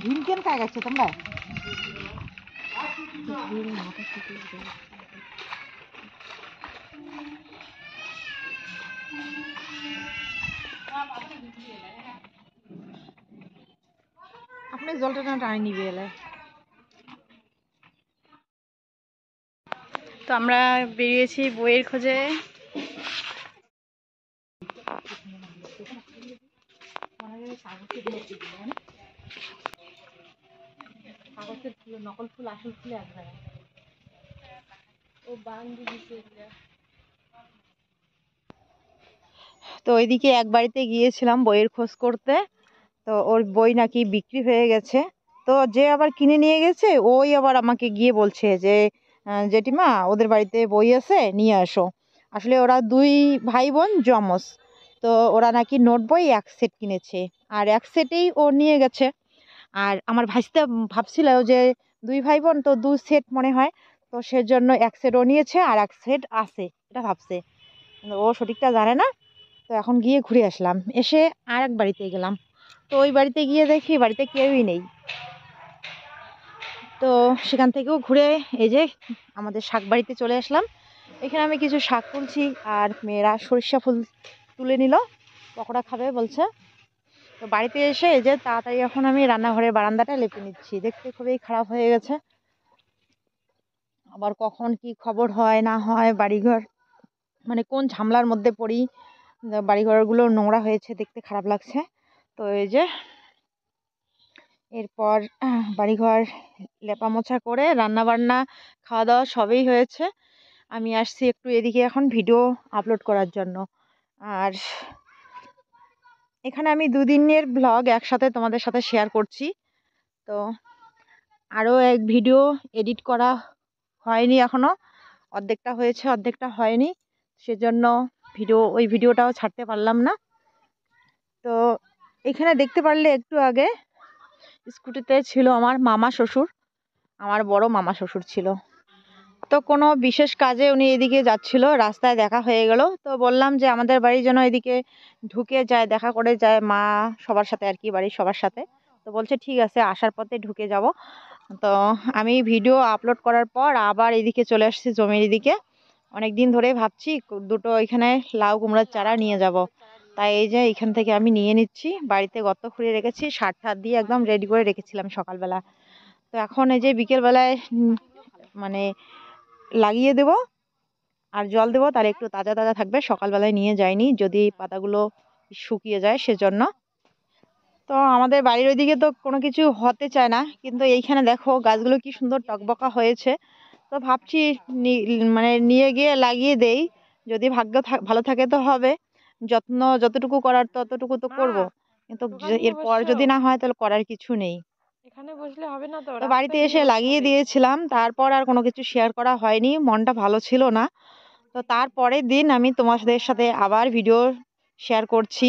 ভীম কেন খাই গেছে তোমরা? আপনি জলটা টানি নিবে এলে। তো আমরা বেরিয়েছি বইয়ের খোঁজে। কাগজের ফুল, নকল ফুল, আসল ফুল এক জায়গায়। ও বান্দি দিছে। তো ওইদিকে এক বাড়িতে গিয়েছিলাম বইয়ের খোঁজ করতে। তো ওর বই নাকি বিক্রি হয়ে গেছে। তো যে আবার কিনে নিয়ে গেছে ওই আবার আমাকে গিয়ে বলছে যে জেঠিমা ওদের বাড়িতে বই আছে নিয়ে আসো। আসলে ওরা দুই ভাই বোন জমজ। তো ওরা নাকি নোট বই এক সেট কিনেছে আর এক সেটেই ও নিয়ে গেছে। আর আমার ভাইস্তা ভাবছিল যে দুই ভাই বোন তো দু সেট মনে হয়। তো সেজন্য এক সেট ও নিয়েছে আর এক সেট আছে এটা ভাবছে, কিন্তু ও সঠিকটা জানে না। তো এখন গিয়ে ঘুরে আসলাম, এসে আর এক বাড়িতে গেলাম। তো ওই বাড়িতে গিয়ে দেখি বাড়িতে কেউই নেই। তো সেখান থেকেও ঘুরে এই যে আমাদের শাক বাড়িতে চলে আসলাম। এখানে আমি কিছু শাক তুলছি আর মেয়েরা সরিষা ফুল তুলে নিল, পকোড়া খাবে বলছে। তো বাড়িতে এসে এই যে তাড়াতাড়ি এখন আমি রান্নাঘরের বারান্দাটা লেপে নিচ্ছি, দেখতে খুবই খারাপ হয়ে গেছে। আবার কখন কি খবর হয় না হয়, বাড়িঘর মানে কোন ঝামেলার মধ্যে পড়ি, বাড়িঘরগুলো নোংরা হয়েছে, দেখতে খারাপ লাগছে। তো এই যে এরপর বাড়িঘর লেপা মোছা করে রান্না বান্না খাওয়া দাওয়া সবই হয়েছে। আমি আসছি একটু এদিকে এখন ভিডিও আপলোড করার জন্য। আর এখানে আমি দুদিনের ব্লগ একসাথে তোমাদের সাথে শেয়ার করছি। তো আরও এক ভিডিও এডিট করা হয়নি এখনও, অর্ধেকটা হয়েছে অর্ধেকটা হয়নি, সেজন্য ওই ভিডিওটাও ছাড়তে পারলাম না। তো এখানে দেখতে পারলে একটু আগে স্কুটিতে ছিল আমার মামা শ্বশুর, আমার বড় মামা শ্বশুর ছিল। তো কোনো বিশেষ কাজে উনি এদিকে যাচ্ছিল, রাস্তায় দেখা হয়ে গেল। তো বললাম যে আমাদের বাড়ি যেন এদিকে ঢুকে যায়, দেখা করে যায় মা সবার সাথে আর কি, বাড়ির সবার সাথে। তো বলছে ঠিক আছে, আসার পথে ঢুকে যাব। তো আমি ভিডিও আপলোড করার পর আবার এদিকে চলে আসছি জমির এদিকে। অনেক দিন ধরে ভাবছি দুটো এখানে লাউ কুমড়ার চারা নিয়ে যাব। তাই এই যে এখান থেকে আমি নিয়ে নিচ্ছি, বাড়িতে গর্ত খুঁড়ে রেখেছি, সার ঠার দিয়ে একদম রেডি করে রেখেছিলাম সকালবেলা। তো এখন এই যে বিকেলবেলায় মানে লাগিয়ে দেব আর জল দেবো, তার একটু তাজা তাজা থাকবে। সকালবেলায় নিয়ে যাইনি, যদি পাতাগুলো শুকিয়ে যায় সেজন্য। তো আমাদের বাড়ির ওইদিকে তো কোনো কিছু হতে চায় না, কিন্তু এইখানে দেখো গাছগুলো কি সুন্দর টকবকা হয়েছে। তো ভাবছি মানে নিয়ে গিয়ে লাগিয়ে দেই, যদি ভাগ্য ভালো থাকে তো হবে। যত্ন যতটুকু করার ততটুকু তো করব, কিন্তু এরপর যদি না হয় তাহলে করার কিছু নেই। এখানে বসলে হবে না, তো তো বাড়িতে এসে লাগিয়ে দিয়েছিলাম, তারপর আর কোনো কিছু শেয়ার করা হয়নি, মনটা ভালো ছিল না। তো তারপরের দিন আমি তোমাদের সাথে আবার ভিডিও শেয়ার করছি।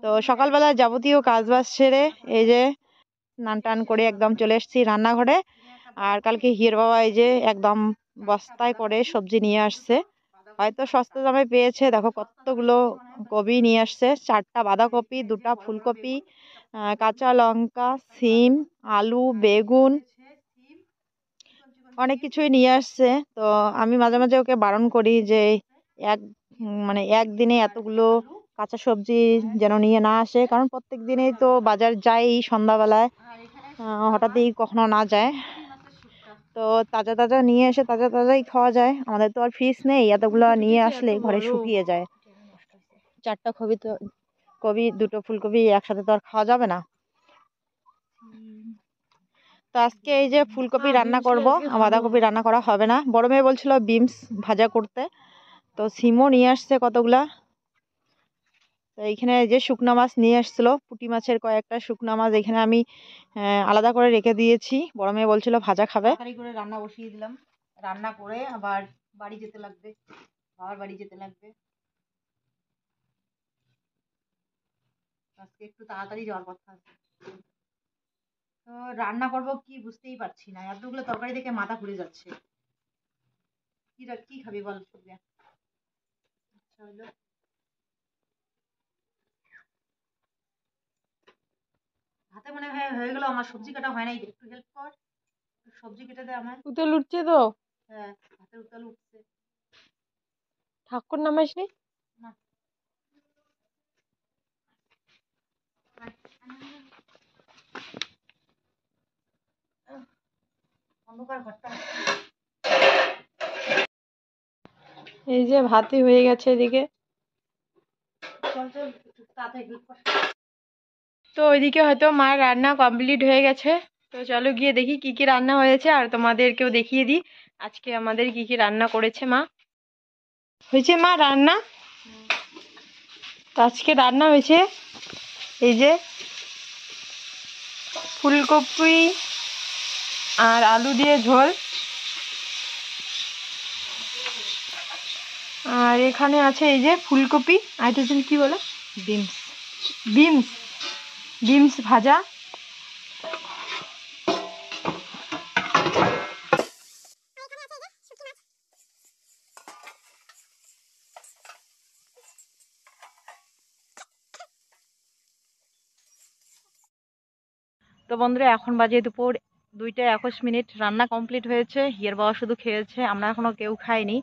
তো সকালবেলা যাবতীয় কাজবাজ সেরে এই যে স্নান টান করে একদম চলে এসেছি রান্নাঘরে। আর কালকে হিয়ের বাবা এই যে একদম বস্তায় করে সবজি নিয়ে আসছে, হয়তো সস্তা দামে পেয়েছে। দেখো কতগুলো কপি নিয়ে আসছে, 4টা বাঁধাকপি, 2টা ফুলকপি, কাঁচা লঙ্কা, সিম, আলু, বেগুন, অনেক কিছুই নিয়ে আসছে। তো আমি মাঝে মাঝে ওকে বারণ করি যে এক মানে একদিনে এতগুলো কাঁচা সবজি যেন নিয়ে না আসে, কারণ প্রত্যেক দিনেই তো বাজার যাই সন্ধ্যাবেলায়, হঠাৎই কখনো না যায়। তো তাজা তাজা নিয়ে এসে তাজা তাজাই খাওয়া যায়, আমাদের তো আর ফ্রিজ নেই, এতগুলো নিয়ে আসলে ঘরে শুকিয়ে যায়। 4টা কবি 2টো ফুলকপি একসাথে তো আর খাওয়া যাবে না। তো আজকে এই যে ফুলকপি রান্না করব, বাঁধাকপি রান্না করা হবে না। বড় মেয়ে বলছিল বিমস ভাজা করতে, তো সিমও নিয়ে আসছে কতগুলা। তো এইখানে যে শুকনো মাছ নিয়ে আসছিল, পুঁটি মাছের কয়েকটা শুকনো মাছ এখানে আমি আলাদা করে রেখে দিয়েছি। বড় মেয়ে বলছিল ভাজা খাবে, তাড়াতাড়ি করে রান্না বসিয়ে দিলাম। রান্না করে আবার বাড়ি যেতে লাগবে, বাবার বাড়ি যেতে লাগবে। আজকে একটু তাড়াতাড়ি যাওয়ার কথা আছে। তো রান্না করব কি বুঝতেই পারছি না, এতগুলো তরকারি দেখে মাথা ঘুরে যাচ্ছে। কি খাবি বল সুবিয়া? আচ্ছা হলো, ভাতে মনে হয় হয়ে গেল, আমার সবজি কাটা হয় নাই, একটু হেল্প কর, সবজি কেটে দে আমার। উতল উঠছে তো? হ্যাঁ, হাতে উতাল উঠছে। ঠাকুর নামাইসনি? না, অন্ধকার ঘরটা। এই যে ভাতই হয়ে গেছে এদিকে। চল চল, তাড়াতাড়ি হেল্প কর। তো ওইদিকে হয়তো মার রান্না কমপ্লিট হয়ে গেছে। তো চলো গিয়ে দেখি কি কি রান্না হয়েছে, আর তোমাদেরকেও দেখিয়ে দিই আজকে আমাদের কি কি রান্না করেছে মা। হয়েছে মা রান্না? তো আজকে রান্না হয়েছে এই যে ফুলকপি আর আলু দিয়ে ঝোল, আর এখানে আছে এই যে ফুলকপি, আর এটা যেন কি বলে, বিনস। বিনস, বিনস ভাজা। তো বন্ধুরা, এখন বাজে দুপুর 2টা 21 মিনিট। রান্না কমপ্লিট হয়েছে, হিয়ার বাবা শুধু খেয়েছে, আমরা এখনো কেউ খাইনি।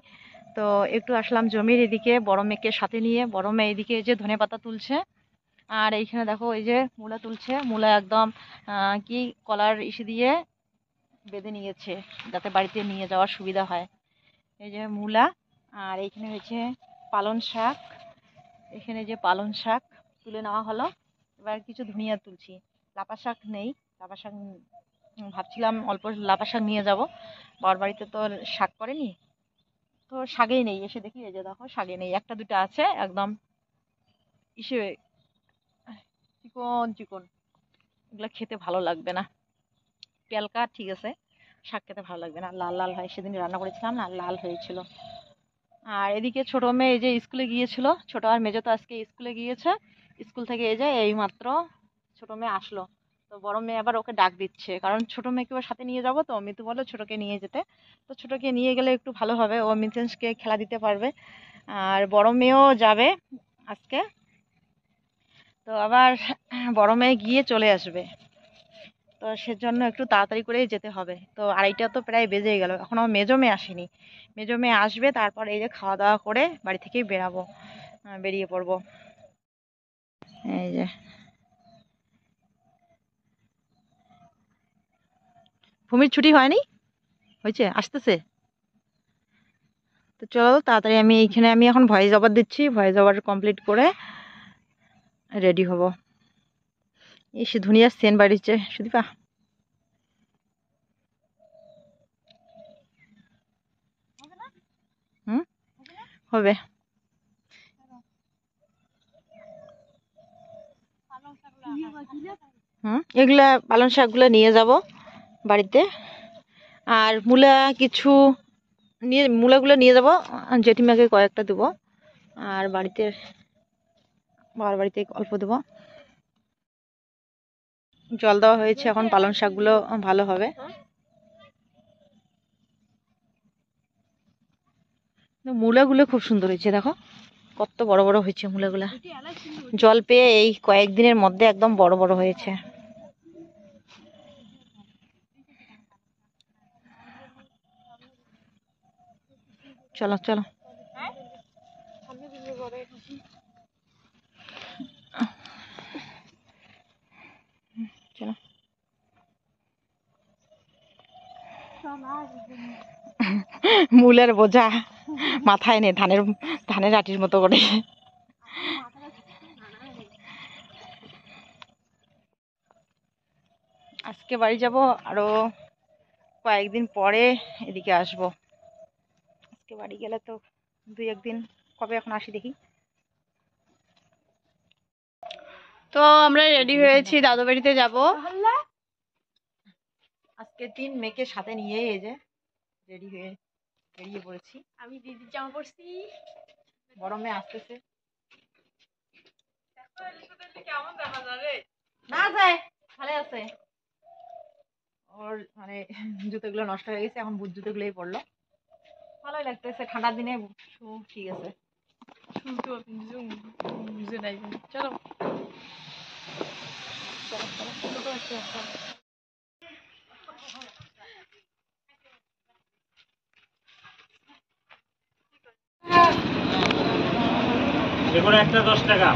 তো একটু আসলাম জমির এদিকে বড় মেয়েকে সাথে নিয়ে। বড় মেয়ে এদিকে যে ধনেপাতা তুলছে, আর এইখানে দেখো এই যে মূলা তুলছে। মূলা একদম কি কলার ইসে দিয়ে বেঁধে নিয়েছে, যাতে বাড়িতে নিয়ে যাওয়ার সুবিধা হয়। এই যে মূলা, আর এইখানে হয়েছে পালং শাক। এখানে যে পালং শাক তুলে নেওয়া হলো। এবার কিছু ধনিয়া তুলছি। লাপা শাক নেই, লাপা শাক ভাবছিলাম অল্প লাপা শাক নিয়ে যাব, বাবার বাড়িতে তো শাক করেনি, তো শাকেই নেই। এসে দেখি এই যে দেখো শাকে নেই, একটা দুটো আছে একদম ইসে চিকন চিকন, এগুলো খেতে ভালো লাগবে না। পেলকা ঠিক আছে, শাক খেতে ভালো লাগবে না, লাল লাল হয়। সেদিন রান্না করেছিলাম না, লাল হয়েছিল। আর এদিকে ছোট মেয়ে এই যে স্কুলে গিয়েছিল, ছোট আর মেজো তো আজকে স্কুলে গিয়েছে। স্কুল থেকে এই যে এই মাত্র ছোট মেয়ে আসলো। তো বড় মেয়ে আবার ওকে ডাক দিচ্ছে, কারণ ছোট মেয়েকে ওর সাথে নিয়ে যাবো। তো মিতু বললো ছোটকে নিয়ে যেতে। তো ছোটকে নিয়ে গেলে একটু ভালো হবে, ও মিথেন্সকে খেলা দিতে পারবে। আর বড় মেয়েও যাবে আজকে। তো আবার বড় মেয়ে গিয়ে চলে আসবে, তো সেজন্য একটু তাড়াতাড়ি করেই যেতে হবে। তো 2:30 তো প্রায় বেজেই গেল, এখনো মেজো মেয়ে আসেনি। মেজো মেয়ে আসবে, তারপর এই যে খাওয়া দাওয়া করে বাড়ি থেকেই বেরাবো, বেরিয়ে পড়বো। এই যে ভূমির ছুটি হয়নি, হয়েছে, আসতেছে। তো চলো তাড়াতাড়ি, আমি এইখানে আমি এখন ভয়েস ওভার দিচ্ছি, ভয়েস ওভার কমপ্লিট করে রেডি হব। এসে ধুনিয়ার সেন বাড়িছে সুদীপা। হুম, হবে। হুম, এগুলা পালং শাকগুলো নিয়ে যাব বাড়িতে। আর মূলা কিছু নিয়ে, মূলাগুলো নিয়ে যাব, জেঠিমাকে কয়েকটা দেবো। আর বাড়িতে, বাবার বাড়িতে অল্প দেবো। জল দেওয়া হয়েছে, এখন পালং শাকগুলো ভালো হবে। মূলাগুলো খুব সুন্দর হয়েছে, দেখো কত বড় বড় হয়েছে মূলাগুলা। জল পেয়ে এই কয়েকদিনের মধ্যে একদম বড় বড় হয়েছে। চলো চলো, চলো। মূলের বোঝা মাথায় নে, ধানের ধানের আটির মতো করে। আজকে বাড়ি যাব, আরো কয়েকদিন পরে এদিকে আসবো। আজকে বাড়ি গেলে তো 2-1 দিন, কবে এখন আসি দেখি। তো আমরা রেডি হয়েছি, দাদু বাড়িতে যাব। আজকে 3 মেয়েকে সাথে নিয়ে এই যে রেডি হয়ে বেরিয়ে পড়েছি। আমি দিদির জামা পরছি। বড় মেয়ে আসতেছে। কেমন দেখা যাবে? না যায়, ভালো আছে। ওর মানে জুতোগুলো নষ্ট হয়ে গেছে, এখন বুট জুতোগুলোই পরলো। ভালোই লাগতেছে, ঠান্ডার দিনে শু ঠিক আছে। বুঝে নাই। চলো চলো চলো। এগুলো একটা 10 টাকা।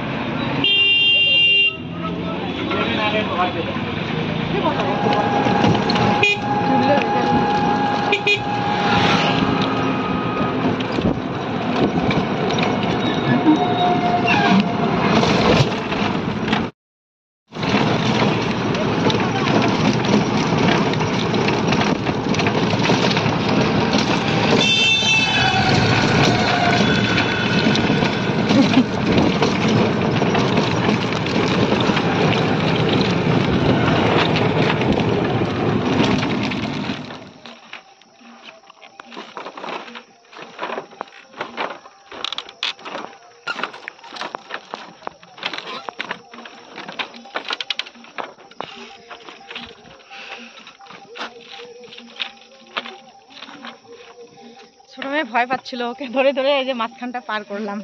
ছোট মেয়ে ভয় পাচ্ছিল, ওকে ধরে ধরে এই যে মাঝখানটা পার করলাম।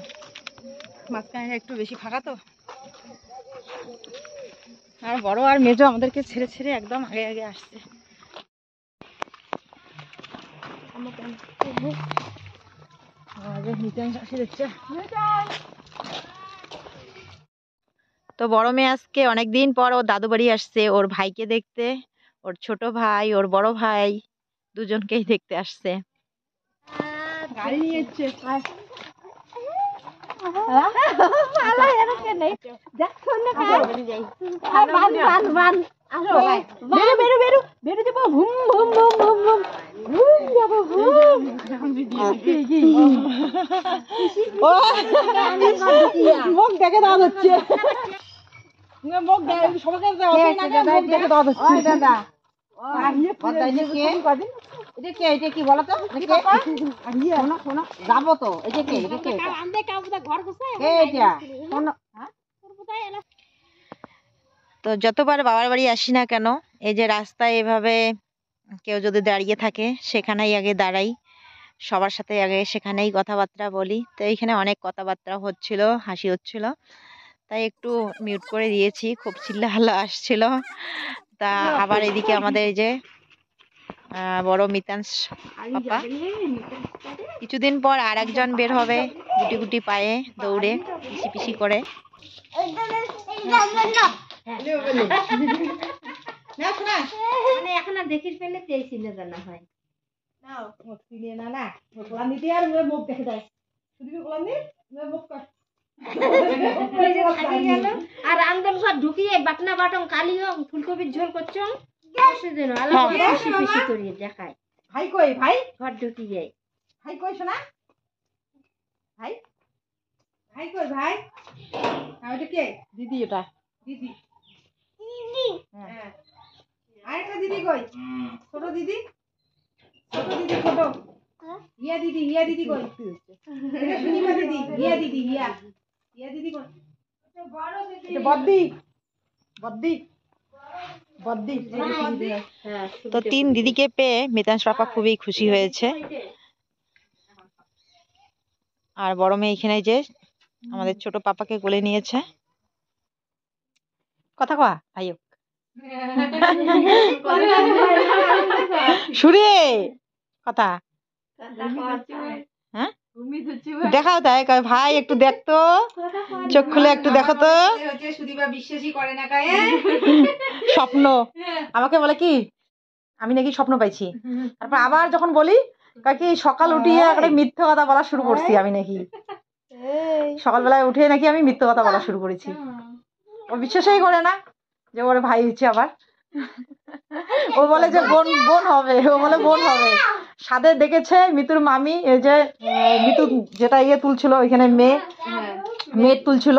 মাঝখানে একটু বেশি ফাঁকা তো, আর বড় আর মেজো আমাদেরকে ছেড়ে ছেড়ে একদম আগে আগে আসছে। তো বড় মেয়ে আজকে অনেকদিন পর ওর দাদু বাড়ি আসছে, ওর ভাইকে দেখতে। ওর ছোট ভাই, ওর বড় ভাই দুজনকেই দেখতে আসছে। গাড়ি নিয়ে এসছে। মুখ দেখে দেওয়া হচ্ছে, মুখ সবাইকে দেখে দেওয়া হচ্ছে। দাদা এটা কি বলো তো? যাবো তো, এটা কে? তো যতবার বাবার বাড়ি আসি না কেন, এই যে রাস্তায় এভাবে কেউ যদি দাঁড়িয়ে থাকে সেখানেই আগে দাঁড়াই, সবার সাথে আগে সেখানেই কথাবার্তা বলি। তো এইখানে অনেক কথাবার্তা হচ্ছিল, হাসি হচ্ছিল, তাই একটু মিউট করে দিয়েছি। খুব চিল্লাহাল্লা আসছিল। তা আবার এদিকে আমাদের এই যে বড় মিতাংশ পাপা, কিছুদিন পর আর একজন বের হবে গুটি গুটি পায়ে দৌড়ে পিসি পিসি করে। এখন আর দেখিস পেলে তেই চিনে জানা হয়। আর আন্দোলন সব ঢুকিয়ে বাটনা বাটন কালিও ফুলকপির ঝোল করছো সেজন্য আলাদা পিসি পিসি করিয়ে দেখায়। ভাই কই? ভাই ঘর ঢুকিয়ে ভাই কই শোনা? ভাই ভাই কই? ভাই ওটা কে? দিদি, ওটা দিদি। হ্যাঁ, আরেকটা দিদি কই? ছোট দিদি, ছোট দিদি, ছোট হিয়া দিদি, হিয়া দিদি কই? এটা সুনিমা দিদি, হিয়া দিদি, হিয়া হিয়া দিদি কই? এটা বদ্দি, বদ্দি, বদ্দি। তো 3 দিদিকে পেয়ে মিতাংশ পাপা খুবই খুশি হয়েছে। আর বড় মেয়ে এখানে যে আমাদের ছোট পাপাকে কোলে নিয়েছে। কথা কয়া ভাইও সুরে কথা, হ্যাঁ দেখাও, তাই কয় ভাই একটু দেখতো, চোখ খুলে একটু দেখো তো। বিশ্বাসই করে না, স্বপ্ন আমাকে বলে কি আমি নাকি স্বপ্ন পাইছি। তারপর আবার যখন বলি কাকি সকাল উঠিয়ে একটা মিথ্যে কথা বলা শুরু করছি, আমি নাকি সকালবেলায় উঠে নাকি আমি মিথ্যে কথা বলা শুরু করেছি। ও বিশ্বাসই করে না যে ওর ভাই হচ্ছে। আবার ও বলে যে বোন বোন হবে, ও বলে বোন হবে। সাদে দেখেছে মিতুর মামি, এই যে মিতু যেটা ইয়ে তুলছিল ওইখানে মেয়ে তুলছিল,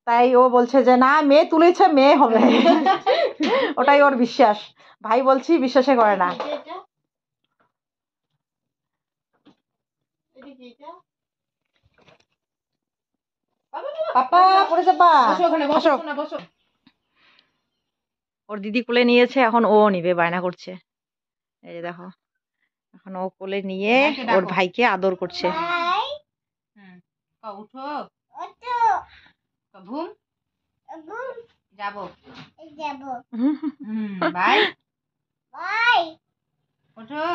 তাই ও বলছে যে না মেয়ে তুলেছে মেয়ে হবে। ওটাই ওর বিশ্বাস। ভাই বলছি বিশ্বাসে করে না। পাপা পড়ে যাবা, ওর দিদি কোলে নিয়েছে, এখন ও নিবে, বায়না করছে। এই যে দেখো, এখন ও কোলে নিয়ে ওর ভাইকে আদর করছে। উঠো ঘুম যাবো, বাই ওঠো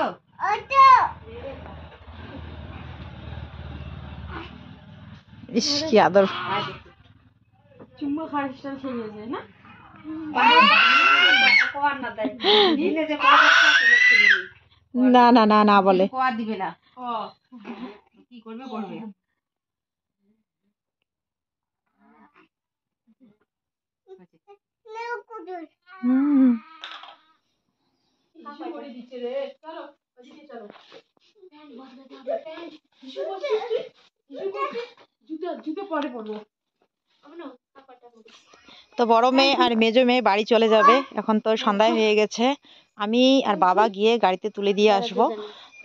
ইস কি আদর চুম্মা খাওয়ার স্টাইল সেই হয়েছে না না না না না বলে দিবে না কি করবে করবে তো বড় মেয়ে আর মেজো মেয়ে বাড়ি চলে যাবে এখন তো সন্ধ্যায় হয়ে গেছে আমি আর বাবা গিয়ে গাড়িতে তুলে দিয়ে আসবো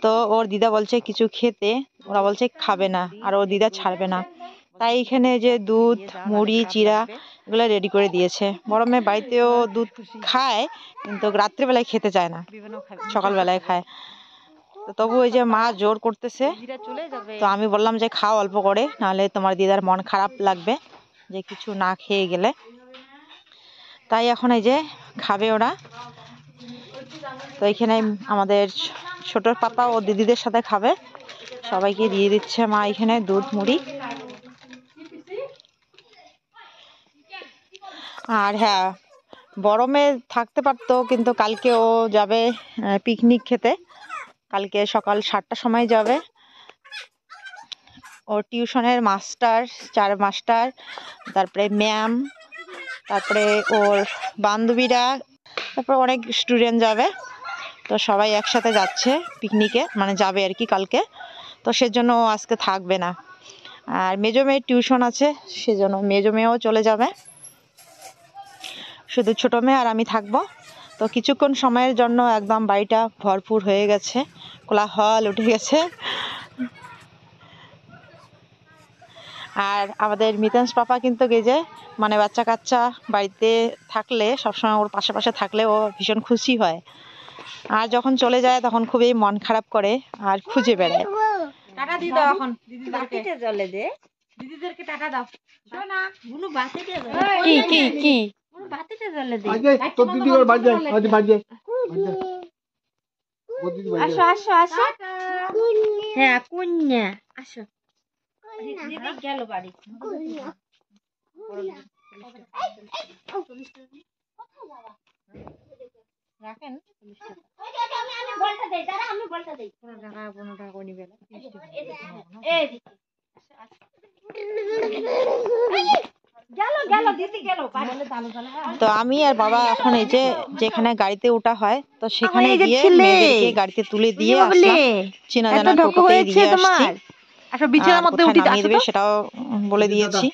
তো ওর দিদা বলছে কিছু খেতে ওরা বলছে খাবে না আর ওর দিদা ছাড়বে না তাই এখানে যে দুধ মুড়ি চিড়া এগুলো রেডি করে দিয়েছে বড় মেয়ে বাড়িতেও দুধ খায় কিন্তু রাত্রিবেলায় খেতে চায় না সকালবেলায় খায় তো তবু ওই যে মা জোর করতেছে তো আমি বললাম যে খাও অল্প করে নাহলে তোমার দিদার মন খারাপ লাগবে যে কিছু না খেয়ে গেলে তাই এখন এই যে খাবে ওরা তো এখানে আমাদের ছোট পাপা ও দিদিদের সাথে খাবে সবাইকে দিয়ে দিচ্ছে মা এখানে দুধ মুড়ি আর হ্যাঁ বড় মেয়ে থাকতে পারতো কিন্তু কালকে ও যাবে পিকনিক খেতে কালকে সকাল 7টার সময় যাবে ওর টিউশনের মাস্টার মাস্টার তারপরে ম্যাম তারপরে ওর বান্ধবীরা তারপরে অনেক স্টুডেন্ট যাবে তো সবাই একসাথে যাচ্ছে পিকনিকে মানে যাবে আর কি কালকে তো সেজন্য ও আজকে থাকবে না আর মেজো মেয়ের টিউশন আছে সেজন্য মেজো মেয়েও চলে যাবে শুধু ছোট মেয়ে আর আমি থাকবো তো কিছুক্ষণ সময়ের জন্য একদম বাড়িটা ভরপুর হয়ে গেছে কোলাহল উঠে গেছে আর আমাদের মিতাংশ পাপা কিন্তু গেজে মানে বাচ্চা কাচ্চা বাড়িতে থাকলে সবসময় ওর পাশে থাকলে ও ভীষণ খুশি হয় আর যখন চলে যায় তখন খুবই মন খারাপ করে আর খুঁজে বেড়ায় টাটা দিয়ে দাও এখন দিদিদেরকে জলে দে দিদিদেরকে টাটা দাও শোনা বুনু বাতিতে জলে কি কি কি বুনু বাতিতে জলে দে তোর দিদি ওর বাড়ি যায় বাড়ি যায় আসো আসো আসো হ্যাঁ কুন্যা আসো দিদি গেল বাড়ি রাখেন আমি বলটা দেই দাঁড়া আমি বলটা দেই 15 টাকা করে নিবে তো আমি আর বাবা এখন এই যে যেখানে গাড়িতে ওঠা হয় তো সেখানে গিয়ে মেয়েদেরকে গাড়িতে তুলে দিয়ে আসলাম চেনা জানা টোটোতে দিয়ে আসছি আসলে বিছানার মধ্যে উঠি নামিয়ে দেবে সেটাও বলে দিয়েছি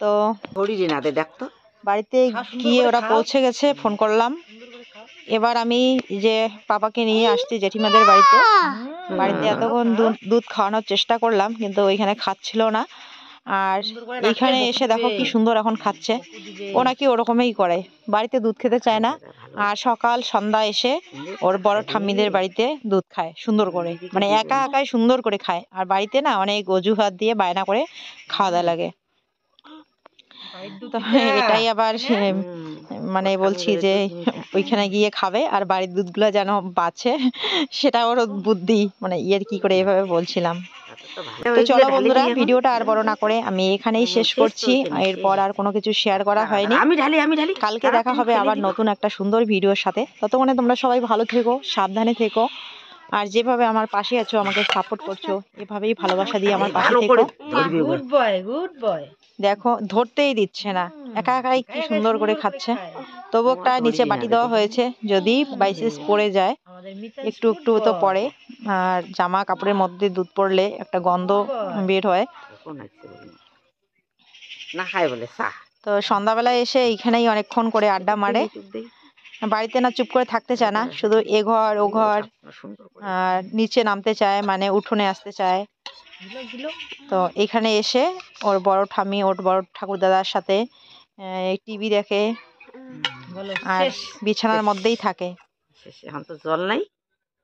তো ঘড়ি না দে দেখ তো বাড়িতে গিয়ে ওরা পৌঁছে গেছে ফোন করলাম এবার আমি যে পাপাকে নিয়ে আসছি জেঠিমাদের বাড়িতে এতক্ষণ দুধ খাওয়ানোর চেষ্টা করলাম কিন্তু ওইখানে খাচ্ছিল না আর এইখানে এসে দেখো কি সুন্দর এখন খাচ্ছে ও নাকি ওরকমই করে বাড়িতে দুধ খেতে চায় না আর সকাল সন্ধ্যা এসে ওর বড় ঠাম্মিদের বাড়িতে দুধ খায় সুন্দর করে মানে একা একাই সুন্দর করে খায় আর বাড়িতে না অনেক অজুহাত দিয়ে বায়না করে খাওয়া দাওয়া লাগে তো এটাই আবার মানে বলছি যে ওইখানে গিয়ে খাবে আর বাড়ির দুধগুলো যেন বাঁচে সেটা ওর বুদ্ধি মানে ইয়ের কি করে এভাবে বলছিলাম তো চলো বন্ধুরা ভিডিওটা আর বড় না করে আমি এখানেই শেষ করছি এরপর আর কোনো কিছু শেয়ার করা হয়নি আমি ঢালি কালকে দেখা হবে আবার নতুন একটা সুন্দর ভিডিওর সাথে ততক্ষণে তোমরা সবাই ভালো থেকো সাবধানে থেকো আর যেভাবে আমার পাশে আছো আমাকে সাপোর্ট করছো এভাবেই ভালোবাসা দিয়ে আমার পাশে থেকো গুড বয় দেখো ধরতেই দিচ্ছে না একা একাই কি সুন্দর করে খাচ্ছে তবু একটা নিচে বাটি দেওয়া হয়েছে যদি বাইসেস পড়ে যায় একটু একটু তো পড়ে আর জামা কাপড়ের মধ্যে দুধ পড়লে একটা গন্ধ বের হয় না খাই বলে চা তো সন্ধ্যাবেলায় এসে এইখানেই অনেকক্ষণ করে আড্ডা মারে বাড়িতে না চুপ করে থাকতে চায় না শুধু এ ঘর ও ঘর আর নিচে নামতে চায় মানে উঠোনে আসতে চায় তো এখানে এসে ওর বড় ঠাম্মি ওর বড় ঠাকুরদাদার সাথে টিভি দেখে আর বিছানার মধ্যেই থাকে এখন তো জল নাই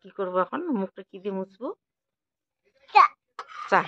কি করবো এখন মুখটা কি দিয়ে মুছবো চা